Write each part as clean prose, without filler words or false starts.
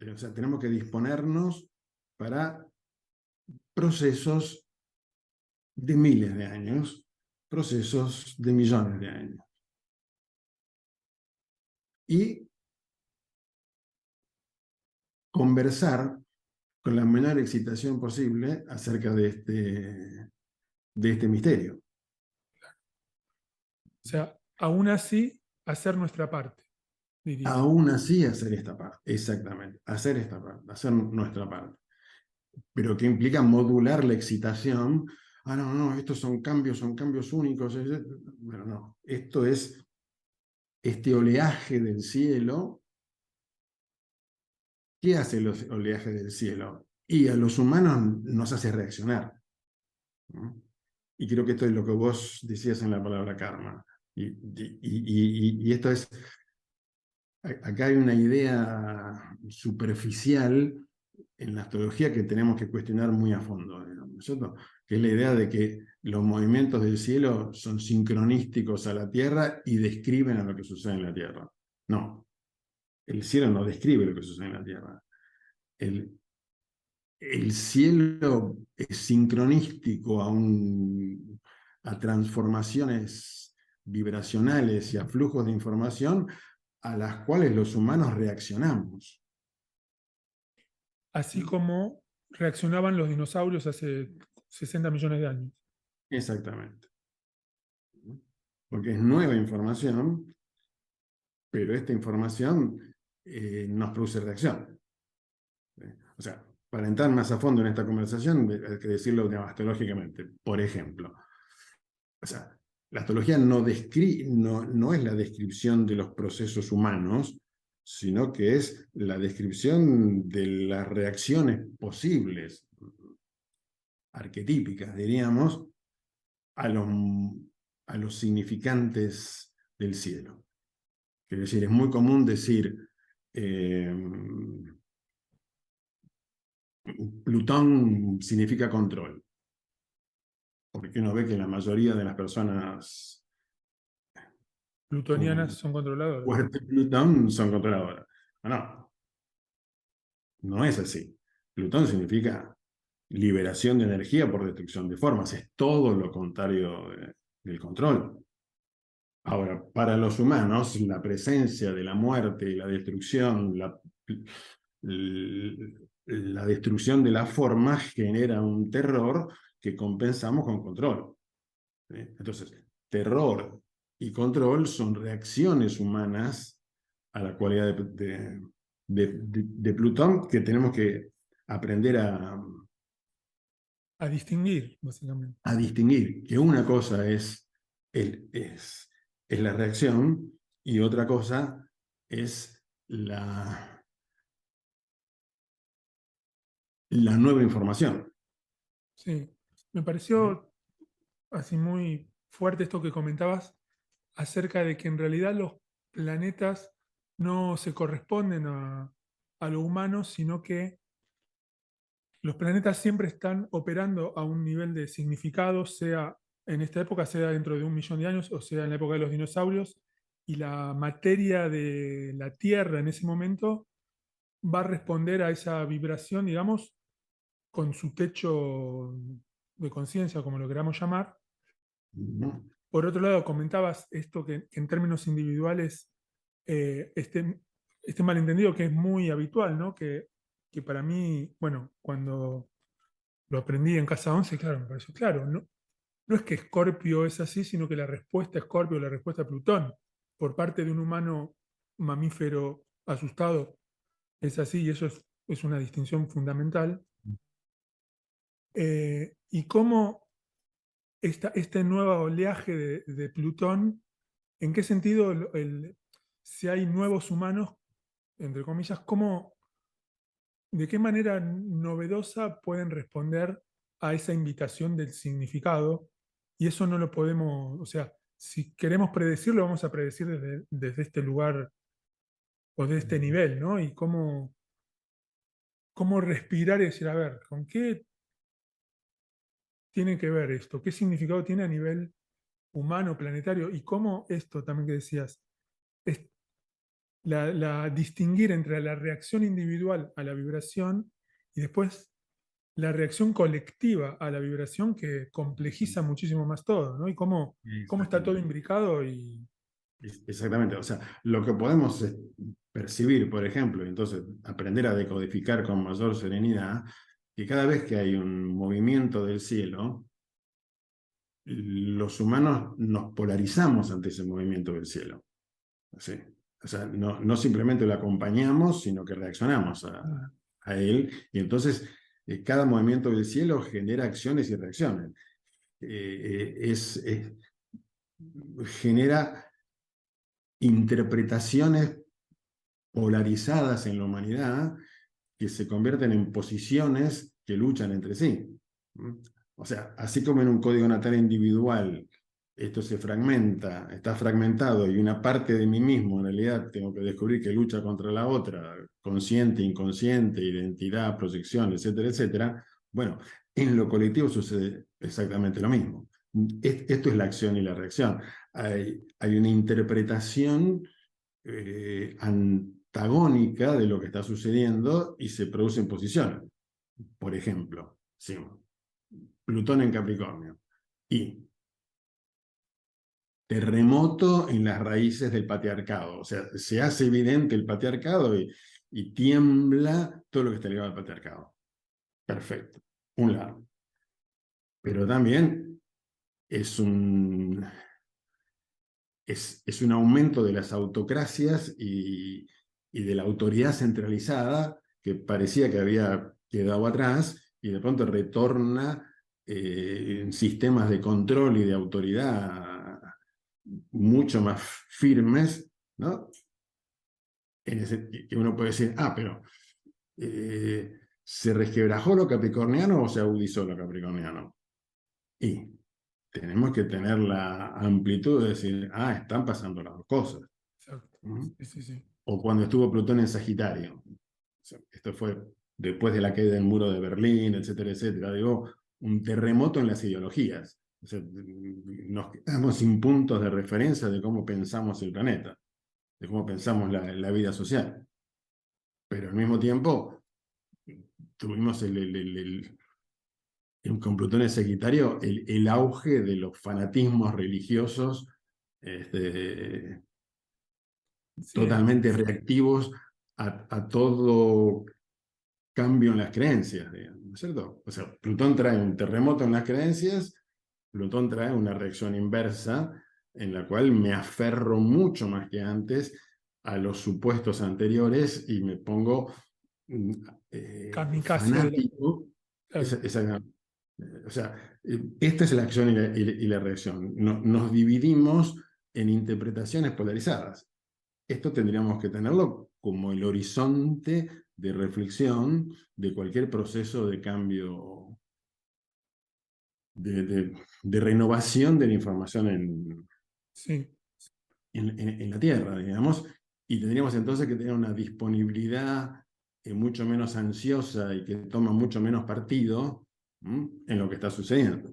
O sea, tenemos que disponernos para procesos de miles de años, procesos de millones de años. Y conversar con la menor excitación posible acerca de este misterio. O sea, aún así, hacer nuestra parte, dirías. Aún así, hacer esta parte, exactamente, hacer esta parte, hacer nuestra parte. Pero que implica modular la excitación. Ah, no, no, estos son cambios únicos. Bueno, no, esto es este oleaje del cielo. ¿Qué hace el oleaje del cielo? Y a los humanos nos hace reaccionar, ¿no? Y creo que esto es lo que vos decías en la palabra karma. Y esto es, acá hay una idea superficial en la astrología que tenemos que cuestionar muy a fondo, ¿no es cierto? Que es la idea de que los movimientos del cielo son sincronísticos a la Tierra y describen a lo que sucede en la Tierra. No, el cielo no describe lo que sucede en la Tierra. El, el cielo es sincronístico a transformaciones vibracionales y a flujos de información a las cuales los humanos reaccionamos. Así como reaccionaban los dinosaurios hace 60 millones de años. Exactamente. Porque es nueva información, pero esta información nos produce reacción. O sea, para entrar más a fondo en esta conversación, hay que decirlo astrológicamente. Por ejemplo, o sea, la astrología no es la descripción de los procesos humanos, sino que es la descripción de las reacciones posibles, arquetípicas, diríamos, a los, a los significantes del cielo. Es decir, es muy común decir eh, Plutón significa control, porque uno ve que la mayoría de las personas Plutonianas con son controladoras. fuerte Plutón son controladoras. No, no es así. Plutón significa liberación de energía por destrucción de formas, es todo lo contrario del control. Ahora, para los humanos, la presencia de la muerte y la destrucción, la destrucción de la forma genera un terror que compensamos con control. Entonces, terror y control son reacciones humanas a la cualidad de Plutón que tenemos que aprender A distinguir, básicamente. a distinguir, que una cosa es la reacción y otra cosa es la nueva información. Sí, me pareció así muy fuerte esto que comentabas acerca de que en realidad los planetas no se corresponden a lo humano, sino que los planetas siempre están operando a un nivel de significado, sea en esta época, sea dentro de 1 millón de años, o sea en la época de los dinosaurios, y la materia de la Tierra en ese momento va a responder a esa vibración, digamos, con su techo de conciencia, como lo queramos llamar. ¿No? Por otro lado, comentabas esto que en términos individuales, este malentendido que es muy habitual, ¿no? Que para mí, bueno, cuando lo aprendí en Casa 11, claro, me pareció claro. No, no es que Escorpio es así, sino que la respuesta a Escorpio, la respuesta a Plutón, por parte de un humano mamífero asustado, es así, y eso es una distinción fundamental. Y cómo este nuevo oleaje de Plutón, ¿en qué sentido si hay nuevos humanos, entre comillas, de qué manera novedosa pueden responder a esa invitación del significado? Y eso no lo podemos, o sea, si queremos predecirlo, vamos a predecir desde este lugar o de este nivel, ¿no? Y cómo respirar y decir, a ver, ¿con qué tiene que ver esto? ¿Qué significado tiene a nivel humano, planetario? Y cómo esto también que decías, distinguir entre la reacción individual a la vibración y después la reacción colectiva a la vibración, que complejiza muchísimo más todo, ¿no? Y cómo está todo Exactamente. imbricado y... Exactamente. O sea, lo que podemos percibir, por ejemplo, y entonces aprender a decodificar con mayor serenidad, que cada vez que hay un movimiento del cielo, los humanos nos polarizamos ante ese movimiento del cielo. ¿Sí? O sea, no simplemente lo acompañamos, sino que reaccionamos a él. Y entonces, cada movimiento del cielo genera acciones y reacciones. Genera interpretaciones polarizadas en la humanidad que se convierten en posiciones que luchan entre sí. O sea, así como en un código natal individual esto se fragmenta, está fragmentado y una parte de mí mismo en realidad tengo que descubrir que lucha contra la otra, consciente, inconsciente, identidad, proyección, etcétera, etcétera. Bueno, en lo colectivo sucede exactamente lo mismo. Esto es la acción y la reacción. Hay una interpretación antagónica de lo que está sucediendo y se producen posiciones. Por ejemplo, sí, Plutón en Capricornio y terremoto en las raíces del patriarcado. O sea, se hace evidente el patriarcado y tiembla todo lo que está ligado al patriarcado. Perfecto, un lado. Pero también es es un aumento de las autocracias y de la autoridad centralizada que parecía que había quedado atrás y de pronto retorna en sistemas de control y de autoridad mucho más firmes, ¿no? Que uno puede decir, pero ¿se resquebrajó lo capricorniano o se agudizó lo capricorniano? Y tenemos que tener la amplitud de decir, están pasando las dos cosas. Exacto. ¿Mm? Sí, sí, sí. O cuando estuvo Plutón en Sagitario. O sea, esto fue después de la caída del muro de Berlín, etcétera, etcétera. Digo, un terremoto en las ideologías. O sea, nos quedamos sin puntos de referencia de cómo pensamos el planeta, de cómo pensamos la vida social. Pero al mismo tiempo, tuvimos con Plutón en Sagitario el auge de los fanatismos religiosos este, Sí, totalmente reactivos a todo cambio en las creencias, digamos, ¿no es cierto? O sea, Plutón trae un terremoto en las creencias, Plutón trae una reacción inversa en la cual me aferro mucho más que antes a los supuestos anteriores y me pongo kamikaze de la... fanático. Claro, O sea, esta es la acción y la reacción. Nos dividimos en interpretaciones polarizadas. Esto tendríamos que tenerlo como el horizonte de reflexión de cualquier proceso de cambio, de renovación de la información sí, en la Tierra, digamos, y tendríamos entonces que tener una disponibilidad mucho menos ansiosa y que toma mucho menos partido en lo que está sucediendo.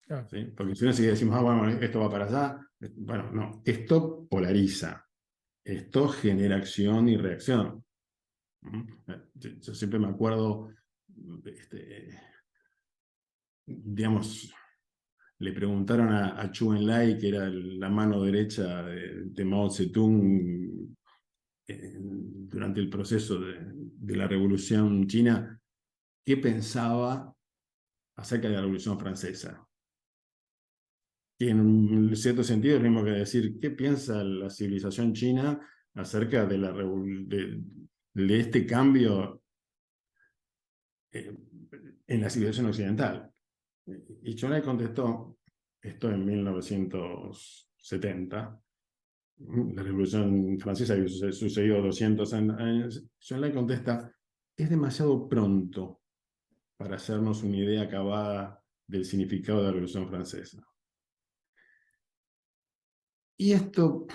claro. ¿Sí? Porque si no, si decimos, bueno, esto va para allá, bueno, no, esto polariza, esto genera acción y reacción. Yo siempre me acuerdo, digamos, le preguntaron a Chu Enlai, que era la mano derecha de Mao Zedong durante el proceso de la Revolución China, qué pensaba acerca de la Revolución Francesa. Y en un cierto sentido es lo mismo que decir, ¿qué piensa la civilización china acerca de este cambio en la civilización occidental? Y Chonai contestó, esto en 1970, la Revolución Francesa había sucedido 200 años. Chonai contesta, es demasiado pronto para hacernos una idea acabada del significado de la Revolución Francesa. Y esto,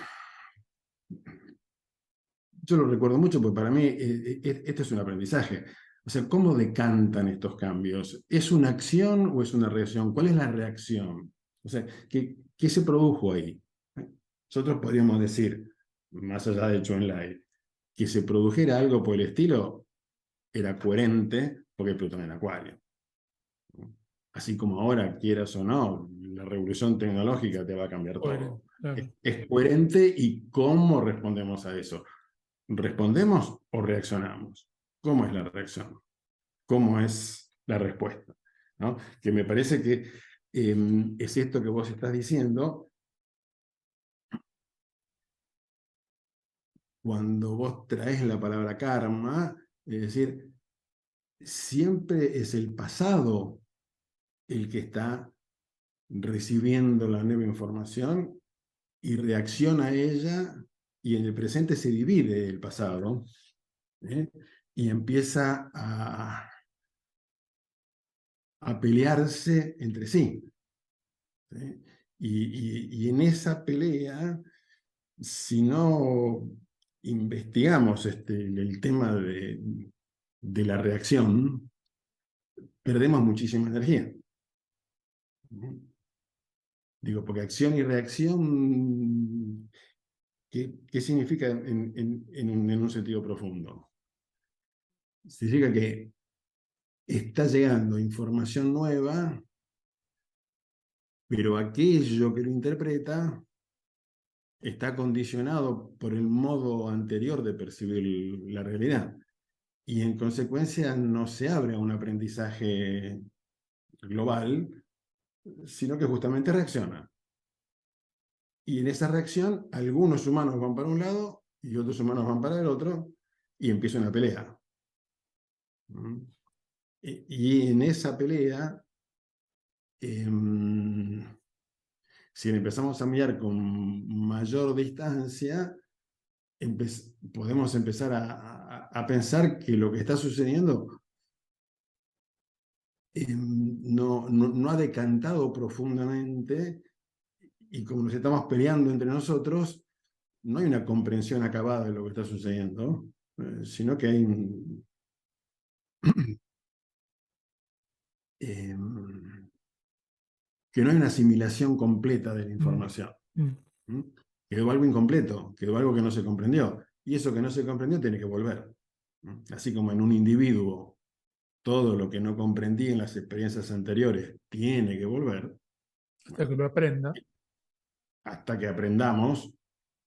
yo lo recuerdo mucho porque para mí esto es un aprendizaje. O sea, ¿cómo decantan estos cambios? ¿Es una acción o es una reacción? ¿Cuál es la reacción? O sea, ¿qué se produjo ahí? Nosotros podríamos decir, más allá de Chu Enlai, que se produjera algo por el estilo era coherente porque Plutón en Acuario. Así como ahora, quieras o no, la revolución tecnológica te va a cambiar todo. Coherente, claro. Es coherente y cómo respondemos a eso. ¿Respondemos o reaccionamos? ¿Cómo es la reacción? ¿Cómo es la respuesta? ¿No? Que me parece que es esto que vos estás diciendo cuando vos traes la palabra karma, es decir, siempre es el pasado el que está recibiendo la nueva información y reacciona a ella, y en el presente se divide el pasado, ¿eh? Y empieza a pelearse entre sí. ¿Sí? Y en esa pelea, si no investigamos el tema de la reacción, perdemos muchísima energía. Digo, porque acción y reacción, ¿qué significa en un sentido profundo? Significa que está llegando información nueva, pero aquello que lo interpreta está condicionado por el modo anterior de percibir la realidad. Y en consecuencia no se abre a un aprendizaje global, sino que justamente reacciona. Y en esa reacción, algunos humanos van para un lado y otros humanos van para el otro, y empieza una pelea. Y en esa pelea, si empezamos a mirar con mayor distancia, podemos empezar a pensar que lo que está sucediendo no ha decantado profundamente, y como nos estamos peleando entre nosotros, no hay una comprensión acabada de lo que está sucediendo, sino que hay que no hay una asimilación completa de la Mm, información. mm, ¿Mm? Quedó algo incompleto, quedó algo que no se comprendió, y eso que no se comprendió tiene que volver. Así como en un individuo todo lo que no comprendí en las experiencias anteriores tiene que volver, hasta bueno, que lo aprenda. hasta que aprendamos.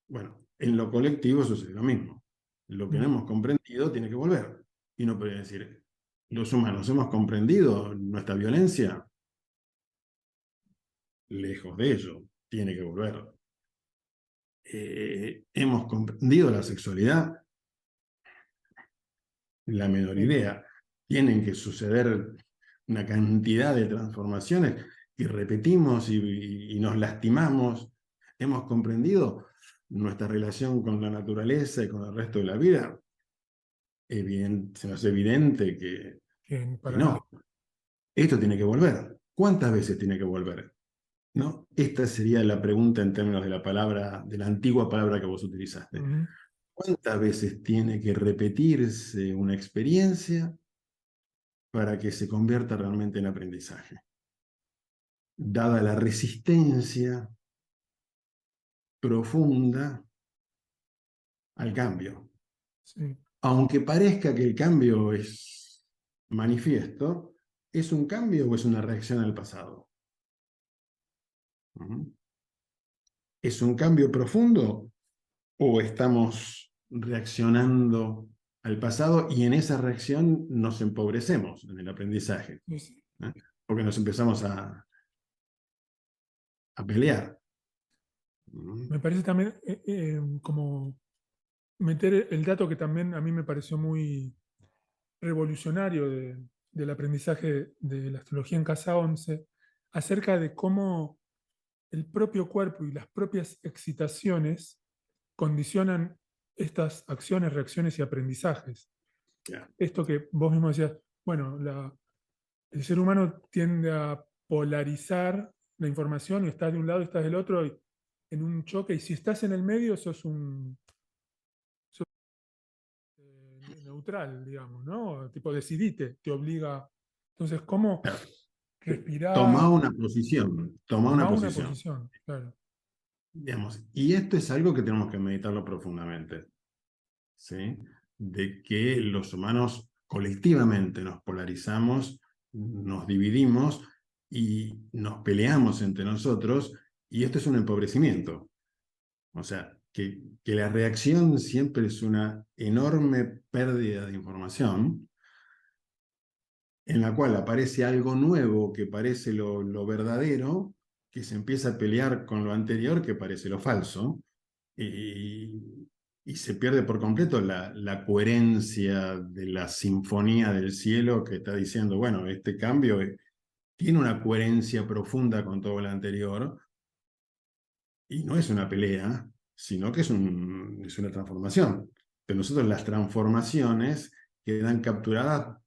Bueno, en lo colectivo sucede lo mismo. Lo que no Mm, hemos comprendido tiene que volver. Y no puede decir, los humanos hemos comprendido nuestra violencia, lejos de ello, tiene que volver. Hemos comprendido la sexualidad, la menor sí, idea. Tienen que suceder una cantidad de transformaciones y repetimos y nos lastimamos. Hemos comprendido nuestra relación con la naturaleza y con el resto de la vida. Se nos es evidente que que para nada. no. Esto tiene que volver. ¿Cuántas veces tiene que volver? ¿No? Esta sería la pregunta en términos de la palabra, de la antigua palabra que vos utilizaste. Ujú, ¿Cuántas veces tiene que repetirse una experiencia para que se convierta realmente en aprendizaje? Dada la resistencia profunda al cambio. sí, Aunque parezca que el cambio es manifiesto, ¿es un cambio o es una reacción al pasado? ¿Es un cambio profundo o estamos reaccionando al pasado y en esa reacción nos empobrecemos en el aprendizaje? sí, sí. ¿Eh? Porque nos empezamos a pelear. Me parece también como meter el dato que también a mí me pareció muy revolucionario del aprendizaje de la astrología en casa 11, acerca de cómo el propio cuerpo y las propias excitaciones condicionan estas acciones, reacciones y aprendizajes. Ya. Esto que vos mismo decías, bueno, el ser humano tiende a polarizar la información, y estás de un lado y estás del otro, y en un choque, y si estás en el medio, sos, neutral, digamos, ¿no? Tipo, decidite, te obliga. Entonces, ¿cómo Claro. Toma respirar? una posición, toma una Tomar una posición, posición, claro. digamos. Y esto es algo que tenemos que meditarlo profundamente. ¿sí? De que los humanos colectivamente nos polarizamos, nos dividimos y nos peleamos entre nosotros, y esto es un empobrecimiento. O sea, que la reacción siempre es una enorme pérdida de información, en la cual aparece algo nuevo que parece lo verdadero, que se empieza a pelear con lo anterior que parece lo falso, y, y se pierde por completo la coherencia de la sinfonía del cielo que está diciendo, bueno, este cambio tiene una coherencia profunda con todo lo anterior, y no es una pelea, sino que es una transformación. Pero nosotros las transformaciones quedan capturadas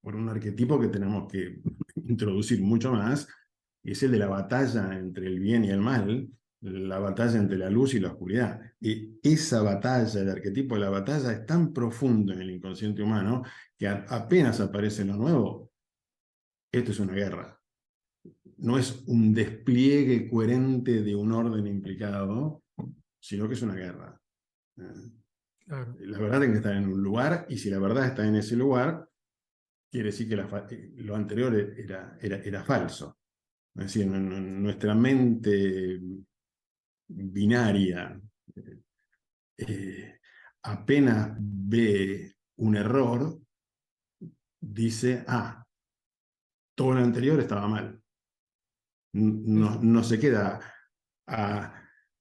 por un arquetipo que tenemos que introducir mucho más, y es el de la batalla entre el bien y el mal, la batalla entre la luz y la oscuridad. Y esa batalla, el arquetipo de la batalla, es tan profundo en el inconsciente humano que apenas aparece lo nuevo, esto es una guerra. No es un despliegue coherente de un orden implicado, sino que es una guerra. Claro, La verdad tiene que estar en un lugar, y si la verdad está en ese lugar, quiere decir que lo anterior era falso. Es decir, nuestra mente binaria eh, apenas ve un error, dice, todo lo anterior estaba mal. No, no se queda a,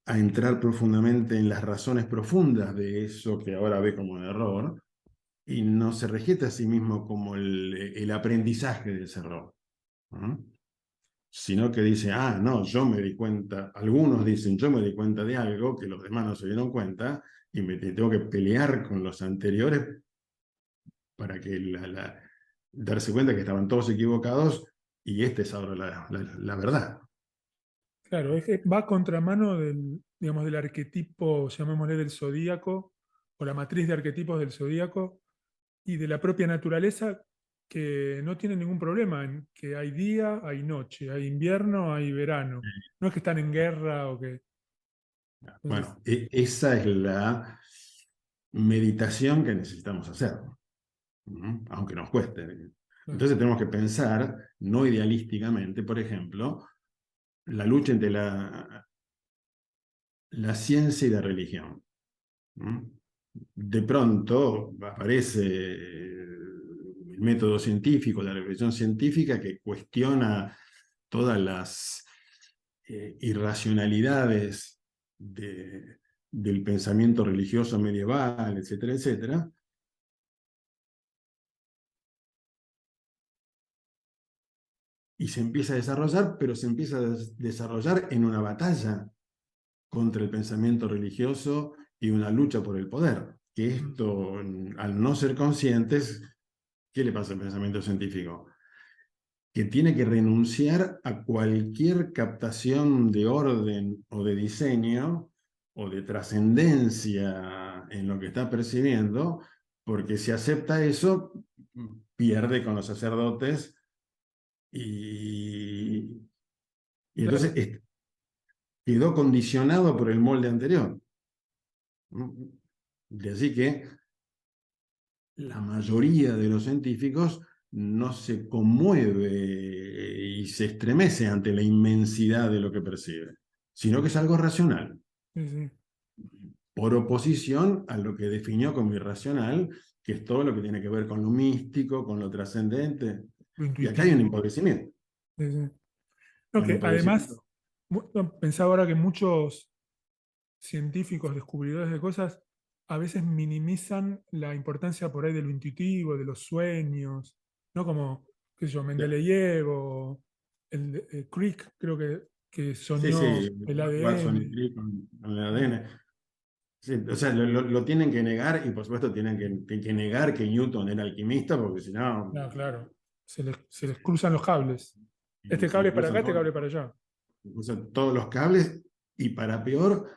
a entrar profundamente en las razones profundas de eso que ahora ve como un error, y no se regeta a sí mismo como el aprendizaje de ese error, ¿no? Sino que dice, no, yo me di cuenta, algunos dicen, yo me di cuenta de algo que los demás no se dieron cuenta, y me tengo que pelear con los anteriores para que darse cuenta que estaban todos equivocados, y este es ahora la verdad. claro, es que va a contramano del, digamos, del arquetipo, llamémosle del zodíaco, o la matriz de arquetipos del zodíaco, y de la propia naturaleza, que no tiene ningún problema en que hay día, hay noche, hay invierno, hay verano. No es que están en guerra o que... Entonces, Bueno, esa es la meditación que necesitamos hacer, ¿no? Aunque nos cueste. claro, Entonces tenemos que pensar, no idealísticamente, por ejemplo, la lucha entre la ciencia y la religión, ¿no? De pronto aparece el método científico, la reflexión científica, que cuestiona todas las irracionalidades del pensamiento religioso medieval, etcétera, etcétera, y se empieza a desarrollar, pero se empieza a desarrollar en una batalla contra el pensamiento religioso y una lucha por el poder. Que mm, esto, al no ser conscientes, ¿qué le pasa al pensamiento científico? Que tiene que renunciar a cualquier captación de orden o de diseño o de trascendencia en lo que está percibiendo, porque si acepta eso, pierde con los sacerdotes, y, y entonces claro, quedó condicionado por el molde anterior. De así que la mayoría de los científicos no se conmueve y se estremece ante la inmensidad de lo que percibe, sino que es algo racional, sí, sí, por oposición a lo que definió como irracional, que es todo lo que tiene que ver con lo místico, con lo trascendente. lo Y acá hay un intuitivo. empobrecimiento. Sí, sí. No, Un que además, empobrecimiento. no, pensaba ahora que muchos científicos, descubridores de cosas, a veces minimizan la importancia por ahí de lo intuitivo, de los sueños, ¿no? Como, qué sé yo, Mendeleev o Crick, creo que Sí, soñó sí, el Watson y ADN. Crick con el Ah, ADN. Sí, o sea, lo tienen que negar, y por supuesto tienen que negar que Newton era alquimista, porque si no, no, claro, se les cruzan los cables. Este se cable le es para acá, cruzan este cable es para allá. todos los cables, y para peor,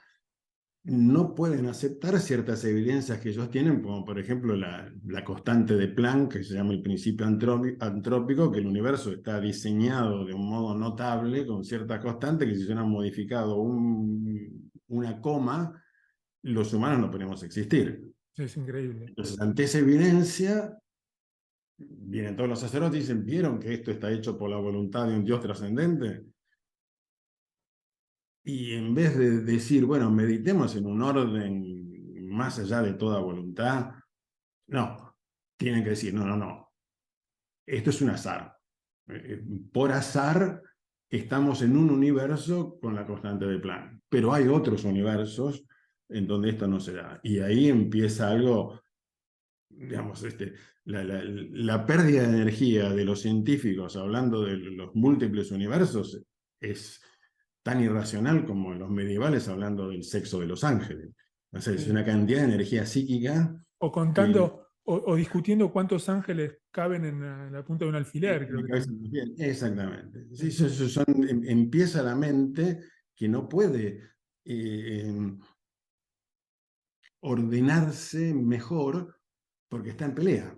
no pueden aceptar ciertas evidencias que ellos tienen, como por ejemplo la constante de Planck, que se llama el principio antrópico, que el universo está diseñado de un modo notable, con ciertas constantes, que si se hubieran modificado una coma, los humanos no podemos existir. Es increíble. Entonces, ante esa evidencia, vienen todos los sacerdotes y dicen, ¿vieron que esto está hecho por la voluntad de un Dios trascendente? Y en vez de decir, bueno, meditemos en un orden más allá de toda voluntad, no, tienen que decir, no, no, no, esto es un azar. Por azar estamos en un universo con la constante de Planck, pero hay otros universos en donde esto no se da. Y ahí empieza algo, digamos, la pérdida de energía de los científicos hablando de los múltiples universos es tan irracional como los medievales hablando del sexo de los ángeles. O sea, es Sí. una cantidad de energía psíquica O que contando, o discutiendo cuántos ángeles caben en la punta de un alfiler, en creo la que cabeza también. también. Exactamente. Sí, Sí, empieza la mente que no puede ordenarse mejor porque está en pelea.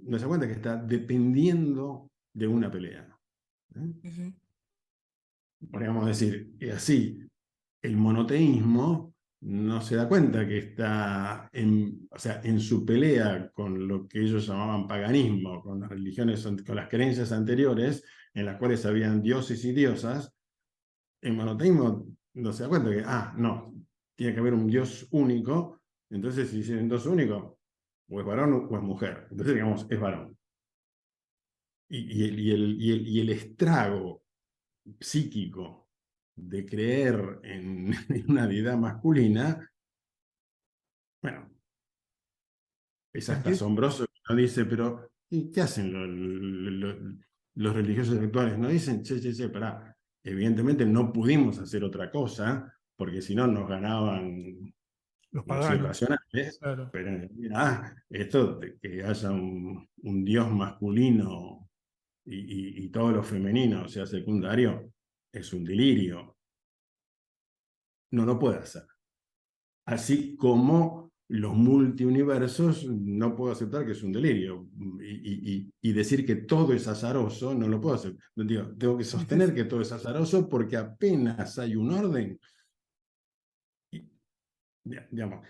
No se da cuenta que está dependiendo de una pelea. ¿Eh? sí, sí. Podríamos decir, y así, el monoteísmo no se da cuenta que está o sea, en su pelea con lo que ellos llamaban paganismo, con las religiones, con las creencias anteriores, en las cuales habían dioses y diosas. El monoteísmo no se da cuenta que, no, tiene que haber un Dios único. Entonces, si es un Dios único, o es varón o es mujer. Entonces, digamos, es varón. Y el estrago psíquico de creer en, en una deidad masculina, bueno, es hasta Empie- asombroso. Uno dice, pero ¿y qué hacen los religiosos actuales? No dicen, che, pará. Evidentemente no pudimos hacer otra cosa, porque si no nos ganaban los los paganos, irracionales, claro. pero mira, esto de que haya un Dios masculino y todo lo femenino sea secundario, es un delirio. No lo puede hacer. Así como los multiuniversos, no puedo aceptar que es un delirio. Y decir que todo es azaroso, no lo puedo hacer. Digo, tengo que Sí, sí, sostener sí. que todo es azaroso porque apenas hay un orden. Y, digamos,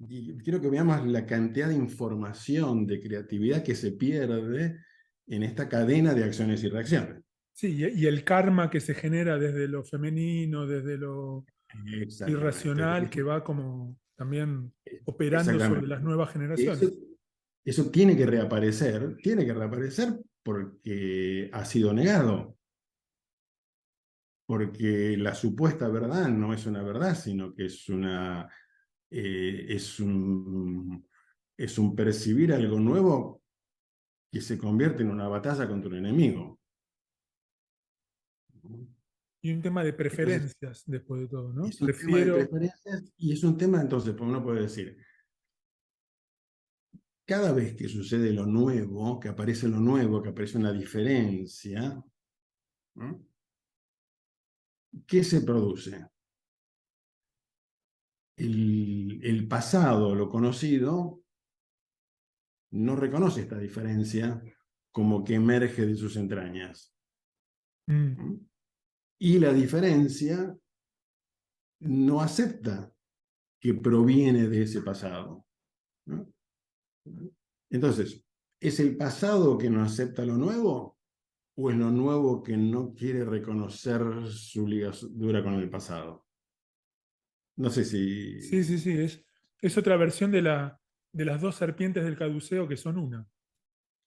y quiero que veamos la cantidad de información, de creatividad que se pierde en esta cadena de acciones y reacciones. Sí, y el karma que se genera desde lo femenino, desde lo Exactamente. irracional, que va como también operando sobre Exactamente. las nuevas Eso, generaciones. eso tiene que reaparecer porque ha sido negado, porque la supuesta verdad no es una verdad, sino que es es un percibir algo nuevo que se convierte en una batalla contra un enemigo. Y un tema de Entonces, preferencias, después de todo, ¿no? es un tema de Prefiero, preferencias y es un tema, entonces, pues uno puede decir, cada vez que sucede lo nuevo, que aparece lo nuevo, que aparece una diferencia, ¿no? ¿Qué se produce? El pasado, lo conocido, no reconoce esta diferencia como que emerge de sus entrañas. mm, ¿Mm? Y la diferencia no acepta que proviene de ese pasado. ¿No? Entonces, ¿es el pasado que no acepta lo nuevo o es lo nuevo que no quiere reconocer su ligadura con el pasado? No sé si... sí, sí, sí, es otra versión de las dos serpientes del caduceo que son una,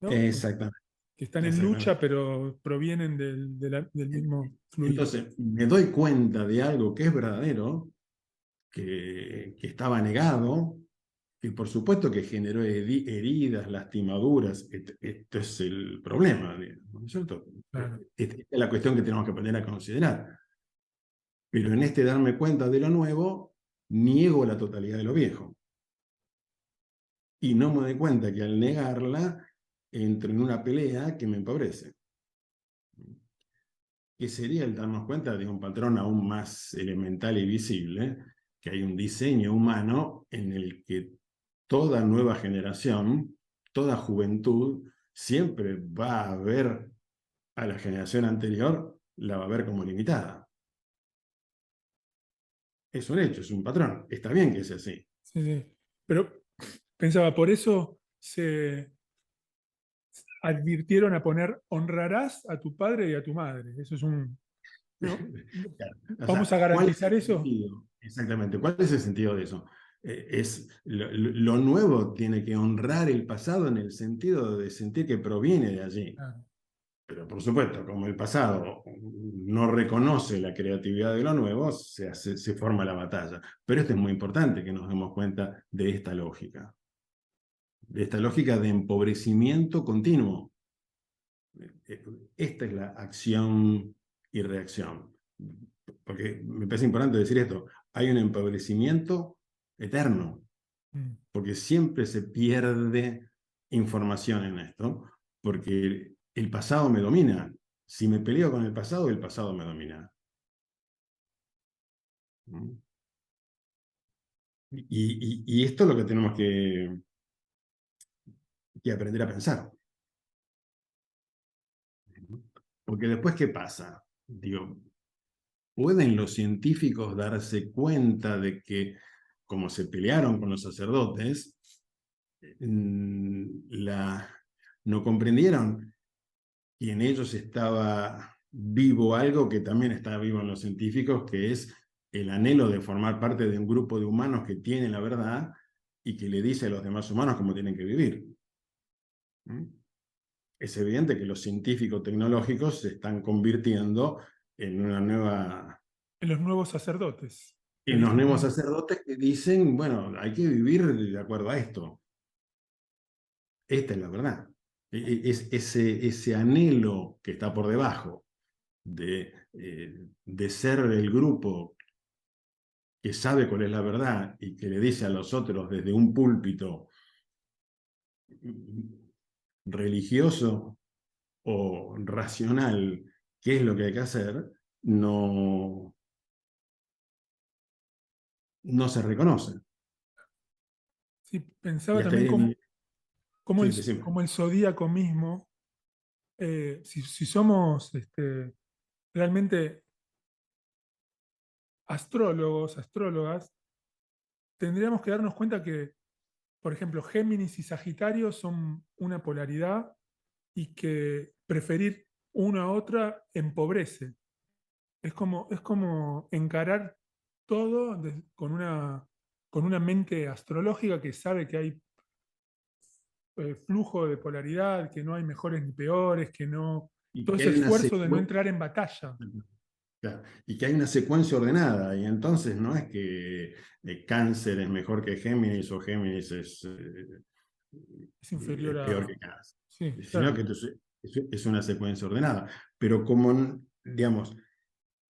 ¿no? Exactamente, Que están en lucha, exactamente. pero provienen del mismo fluido. Entonces, me doy cuenta de algo que es verdadero, que estaba negado, que por supuesto que generó heridas, lastimaduras. Esto es el problema, ¿no es cierto? Claro. Esta es la cuestión que tenemos que aprender a considerar. Pero en este darme cuenta de lo nuevo, niego la totalidad de lo viejo. Y no me doy cuenta que al negarla, entro en una pelea que me empobrece. Que sería el darnos cuenta de un patrón aún más elemental y visible, que hay un diseño humano en el que toda nueva generación, toda juventud, siempre va a ver a la generación anterior, la va a ver como limitada. Es un hecho, es un patrón. Está bien que sea así. Sí, sí. Pero pensaba, por eso se advirtieron a poner honrarás a tu padre y a tu madre. Eso es un... ¿no? Claro. O ¿Vamos a sea, ¿cuál es garantizar el eso? sentido? Exactamente, ¿cuál es el sentido de eso? Lo nuevo tiene que honrar el pasado en el sentido de sentir que proviene de allí. Ah, Pero por supuesto, como el pasado no reconoce la creatividad de lo nuevo, se forma la batalla. Pero esto es muy importante que nos demos cuenta de esta lógica de empobrecimiento continuo. Esta es la acción y reacción. Porque me parece importante decir esto, hay un empobrecimiento eterno, mm, porque siempre se pierde información en esto, porque el pasado me domina. Si me peleo con el pasado me domina. ¿Mm? Y esto es lo que tenemos que aprender a pensar. Porque después, ¿qué pasa? Digo, ¿pueden los científicos darse cuenta de que, como se pelearon con los sacerdotes, la, no comprendieron que en ellos estaba vivo algo que también está vivo en los científicos, que es el anhelo de formar parte de un grupo de humanos que tiene la verdad y que le dice a los demás humanos cómo tienen que vivir? ¿Mm? Es evidente que los científicos tecnológicos se están convirtiendo en una nueva, en los nuevos sacerdotes, que en los dicen, nuevos bueno, sacerdotes que dicen, bueno, hay que vivir de acuerdo a esto. Esta es la verdad. Es ese anhelo que está por debajo de ser el grupo que sabe cuál es la verdad y que le dice a los otros desde un púlpito religioso o racional qué es lo que hay que hacer, no, no se reconoce. sí, Y pensaba hasta también ahí, cómo sí, decime. como el zodíaco mismo, si somos realmente astrólogos, astrólogas, tendríamos que darnos cuenta que, por ejemplo, Géminis y Sagitario son una polaridad y que preferir una a otra empobrece. Es como encarar todo con una mente astrológica que sabe que hay flujo de polaridad, que no hay mejores ni peores, que no... Y Todo que ese hay una esfuerzo de no secuencia. entrar en batalla. Claro, y que hay una secuencia ordenada, y entonces no es que Cáncer es mejor que Géminis o Géminis Es inferior es peor a... que Cáncer, Sí, sino claro. que entonces es una secuencia ordenada. Pero como, digamos,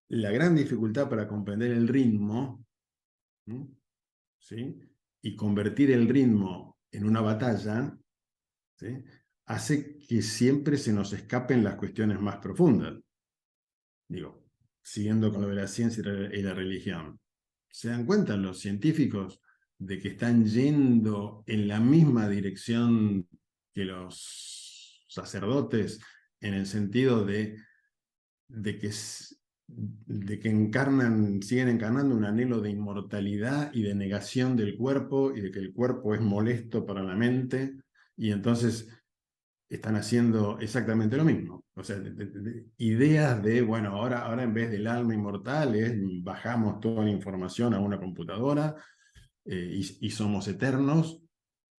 la gran dificultad para comprender el ritmo, ¿m? ¿Sí? Y convertir el ritmo en una batalla, ¿sí? Hace que siempre se nos escapen las cuestiones más profundas. Digo, siguiendo con lo de la ciencia y la religión, ¿se dan cuenta los científicos de que están yendo en la misma dirección que los sacerdotes en el sentido de que, de que siguen encarnando un anhelo de inmortalidad y de negación del cuerpo y de que el cuerpo es molesto para la mente y entonces están haciendo exactamente lo mismo? O sea, ideas de, bueno, ahora en vez del alma inmortal bajamos toda la información a una computadora y somos eternos,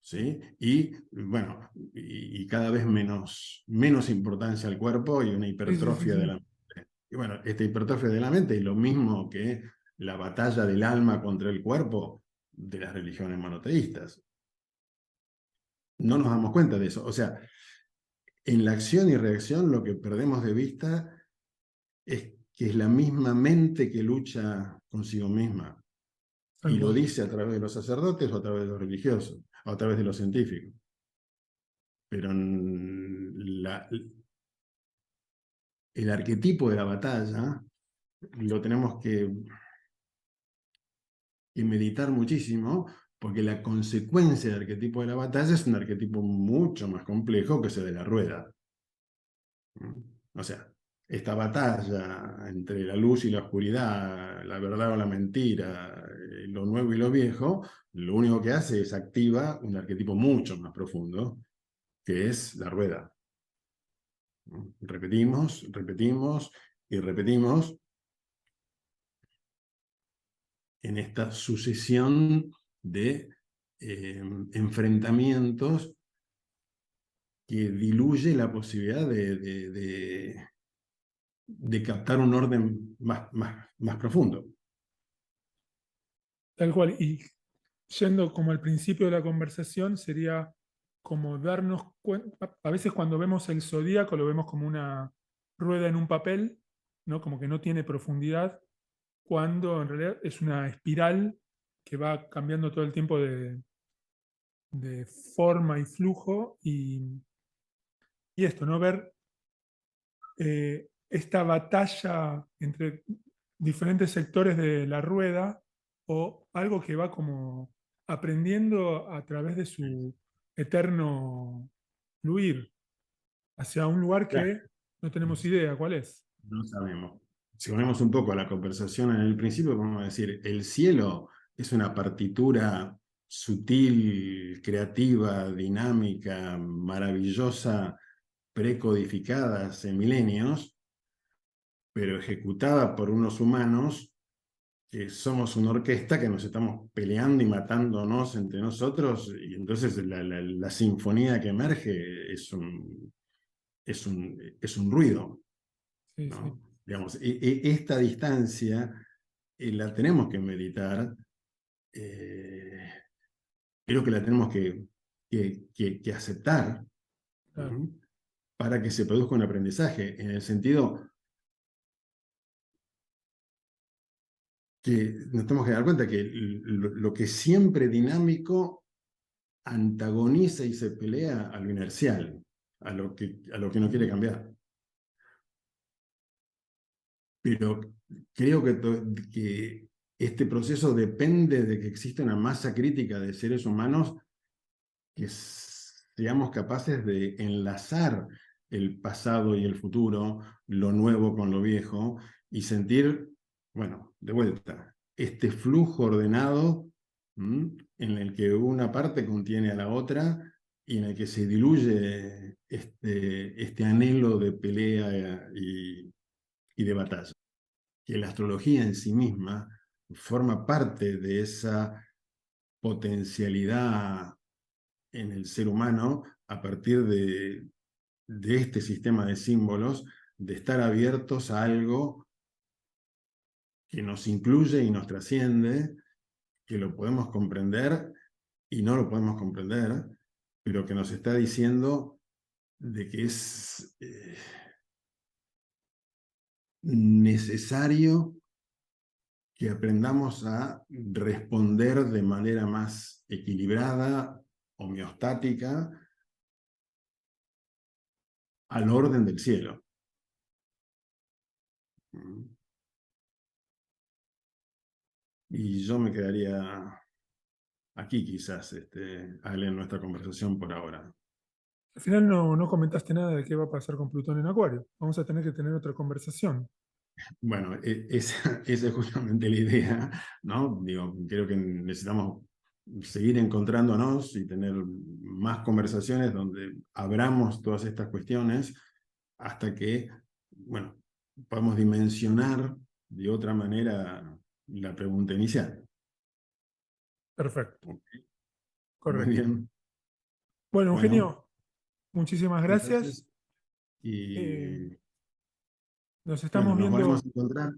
¿sí? Y bueno, y cada vez menos importancia al cuerpo y una Sí, sí, sí, hipertrofia de la sí. mente. Y bueno, esta hipertrofia de la mente es lo mismo que la batalla del alma contra el cuerpo de las religiones monoteístas. No nos damos cuenta de eso. O sea, en la acción y reacción lo que perdemos de vista es que es la misma mente que lucha consigo misma. Tal Y lo cual. dice a través de los sacerdotes o a través de los religiosos, o a través de los científicos. Pero el arquetipo de la batalla lo tenemos que meditar muchísimo, porque la consecuencia del arquetipo de la batalla es un arquetipo mucho más complejo que ese de la rueda. O sea, esta batalla entre la luz y la oscuridad, la verdad o la mentira, lo nuevo y lo viejo, lo único que hace es activa un arquetipo mucho más profundo, que es la rueda. ¿No? Repetimos, repetimos y repetimos en esta sucesión de enfrentamientos que diluye la posibilidad de captar un orden más profundo. Tal cual. Y yendo como al principio de la conversación, sería como darnos cuenta, a veces cuando vemos el zodíaco lo vemos como una rueda en un papel, ¿no? Como que no tiene profundidad, cuando en realidad es una espiral que va cambiando todo el tiempo de forma y flujo, y esto, ¿no? Ver esta batalla entre diferentes sectores de la rueda, o algo que va como aprendiendo a través de su eterno fluir hacia un lugar Claro. que no tenemos idea cuál es. No sabemos. Si ponemos un poco a la conversación en el principio, vamos a decir, el cielo es una partitura sutil, creativa, dinámica, maravillosa, precodificada hace milenios, pero ejecutada por unos humanos que somos una orquesta que nos estamos peleando y matándonos entre nosotros, y entonces la sinfonía que emerge es un ruido, Sí, sí, ¿no? Digamos, esta distancia la tenemos que meditar, eh, creo que la tenemos que aceptar, claro, ¿no? Para que se produzca un aprendizaje, en el sentido que nos tenemos que dar cuenta que lo que siempre dinámico antagoniza y se pelea a lo inercial, a lo que no quiere cambiar. Pero creo que este proceso depende de que exista una masa crítica de seres humanos que seamos capaces de enlazar el pasado y el futuro, lo nuevo con lo viejo, y sentir, bueno, de vuelta, este flujo ordenado, en el que una parte contiene a la otra y en el que se diluye este anhelo de pelea y de batalla. Que la astrología en sí misma forma parte de esa potencialidad en el ser humano a partir de este sistema de símbolos, de estar abiertos a algo que nos incluye y nos trasciende, que lo podemos comprender y no lo podemos comprender, pero que nos está diciendo de que es necesario que aprendamos a responder de manera más equilibrada, homeostática, al orden del cielo. Y yo me quedaría aquí quizás, Ale, en nuestra conversación por ahora. al final no comentaste nada de qué va a pasar con Plutón en Acuario. Vamos a tener que tener otra conversación. Bueno, esa es justamente la idea, ¿no? Digo, creo que necesitamos seguir encontrándonos y tener más conversaciones donde abramos todas estas cuestiones hasta que, bueno, podamos dimensionar de otra manera la pregunta inicial. Perfecto, Muy correcto. bien. Bueno, Bueno, Eugenio, muchísimas gracias. entonces, y Nos estamos bueno, nos viendo. volvemos a encontrar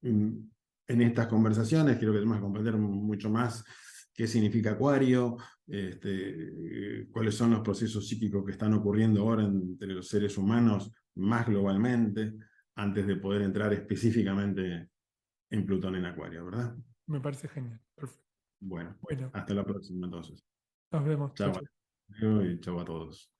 en estas conversaciones. Creo que tenemos que comprender mucho más qué significa Acuario, cuáles son los procesos psíquicos que están ocurriendo ahora entre los seres humanos más globalmente, antes de poder entrar específicamente en Plutón en Acuario, ¿verdad? Me parece genial. Perfecto. Bueno, Bueno, hasta la próxima entonces. nos vemos. Chao, Chao chao. y chao a todos.